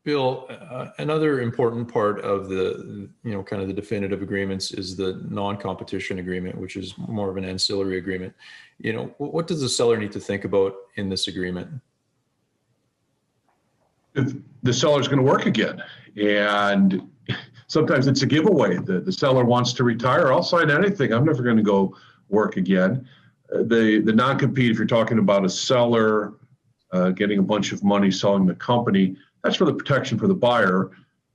Bill, another important part of the, kind of the definitive agreements is the non-competition agreement, which is more of an ancillary agreement. What does the seller need to think about in this agreement? If the seller's going to work again, and sometimes it's a giveaway. The seller wants to retire. I'll sign anything. I'm never going to go work again. The non-compete, if you're talking about a seller getting a bunch of money selling the company, that's for the protection for the buyer.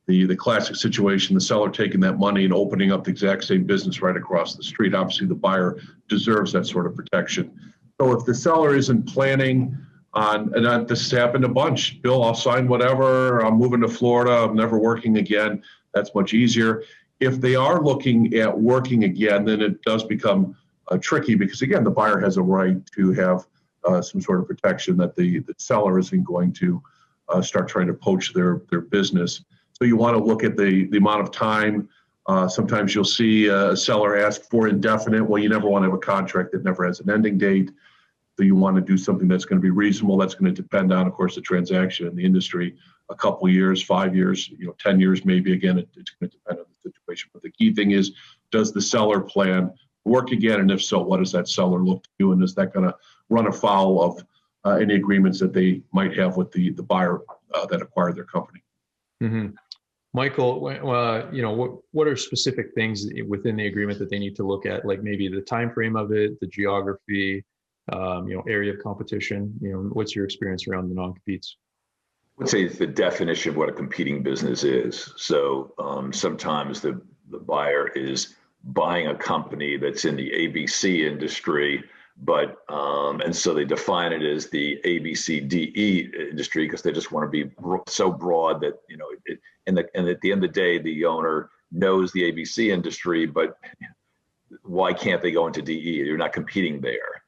The classic situation, the seller taking that money and opening up the exact same business right across the street. Obviously, the buyer deserves that sort of protection. So if the seller isn't planning on, and this has happened a bunch, Bill, I'll sign whatever, I'm moving to Florida, I'm never working again, that's much easier. If they are looking at working again, then it does become tricky because, again, the buyer has a right to have some sort of protection that the seller isn't going to start trying to poach their business. So you want to look at the amount of time. Sometimes you'll see a seller ask for indefinite. Well, you never want to have a contract that never has an ending date. So you want to do something that's going to be reasonable. That's going to depend on, of course, the transaction in the industry. A couple years, 5 years, 10 years, maybe. Again, it's going to depend on the situation. But the key thing is, does the seller plan to work again? And if so, what does that seller look to do? And is that going to run afoul of any agreements that they might have with the buyer that acquired their company? Mm-hmm. Michael, what are specific things within the agreement that they need to look at, like maybe the time frame of it, the geography, area of competition? What's your experience around the non-competes? I would say it's the definition of what a competing business is. So sometimes the buyer is buying a company that's in the ABC industry, but and so they define it as the ABCDE industry because they just want to be so broad that and at the end of the day, the owner knows the ABC industry, but why can't they go into DE? You're not competing there.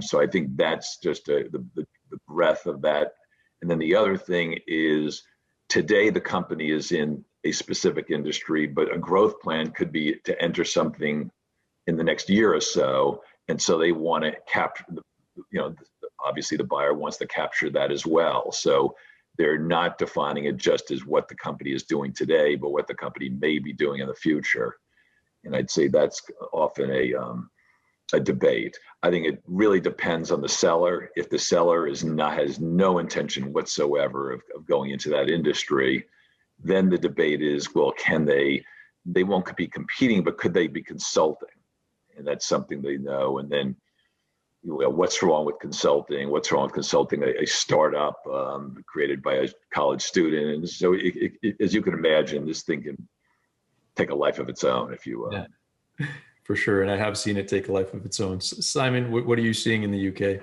So I think that's just the breadth of that. And then the other thing is, today the company is in a specific industry, but a growth plan could be to enter something in the next year or so. And so they want to capture, obviously the buyer wants to capture that as well. So they're not defining it just as what the company is doing today, but what the company may be doing in the future. And I'd say that's often a debate. I think it really depends on the seller. If the seller has no intention whatsoever of going into that industry, then the debate is, well, can they won't be competing, but could they be consulting? And that's something they know. And then, what's wrong with consulting? What's wrong with consulting a startup created by a college student? And so, as you can imagine, this thing can take a life of its own, if you will. Yeah, for sure. And I have seen it take a life of its own. Simon, what are you seeing in the UK?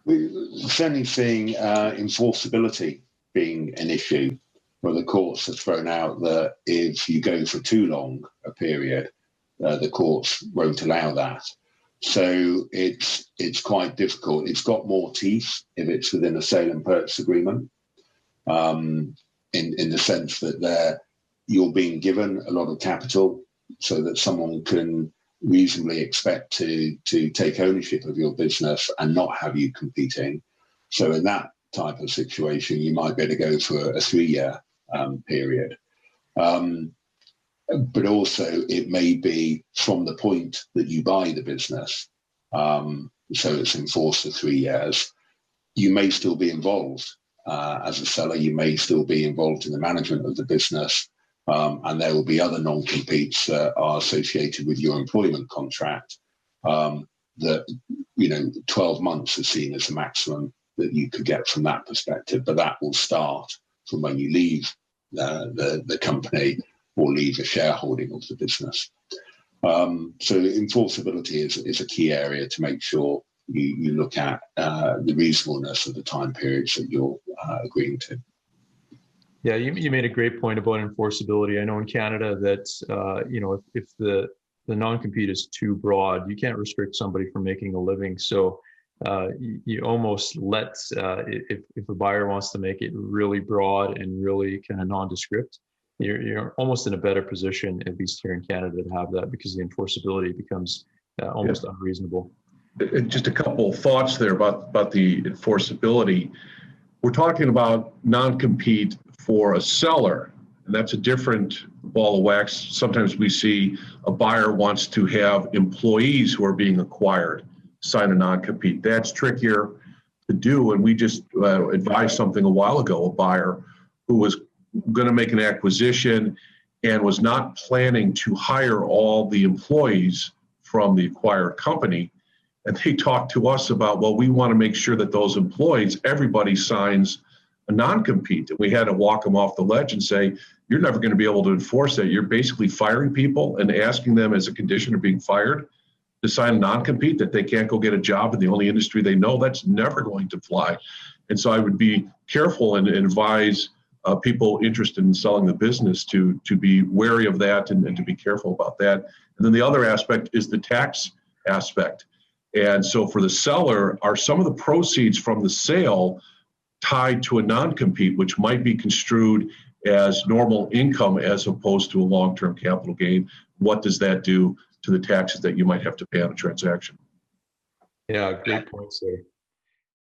We're certainly seeing enforceability being an issue, where the courts have thrown out that if you go for too long a period, the courts won't allow that. So it's quite difficult. It's got more teeth if it's within a sale and purchase agreement, in the sense that you're being given a lot of capital so that someone can reasonably expect to take ownership of your business and not have you competing. So in that type of situation, you might be able to go for a 3-year period. But also it may be from the point that you buy the business, so it's enforced for 3 years, you may still be involved as a seller, you may still be involved in the management of the business, and there will be other non-competes that are associated with your employment contract that, 12 months is seen as the maximum that you could get from that perspective, but that will start from when you leave the company or leave a shareholding of the business. So enforceability is a key area to make sure you look at the reasonableness of the time periods that you're agreeing to. Yeah, you made a great point about enforceability. I know in Canada that, if the non-compete is too broad, you can't restrict somebody from making a living. So you almost let, if a buyer wants to make it really broad and really kind of nondescript, you're almost in a better position, at least here in Canada, to have that, because the enforceability becomes almost unreasonable. Just a couple of thoughts there about the enforceability. We're talking about non-compete For a seller, and that's a different ball of wax. Sometimes we see a buyer wants to have employees who are being acquired sign a non-compete. That's trickier to do, and we just advised something a while ago, a buyer who was going to make an acquisition and was not planning to hire all the employees from the acquired company. And they talked to us about, well, we want to make sure that those employees, everybody signs a non-compete. And we had to walk them off the ledge and say, you're never going to be able to enforce that. You're basically firing people and asking them as a condition of being fired to sign a non-compete that they can't go get a job in the only industry they know. That's never going to fly. And so I would be careful and advise people interested in selling the business to be wary of that and to be careful about that. And then the other aspect is the tax aspect. And so for the seller, are some of the proceeds from the sale tied to a non-compete, which might be construed as normal income as opposed to a long-term capital gain? What does that do to the taxes that you might have to pay on a transaction? Yeah, great points there.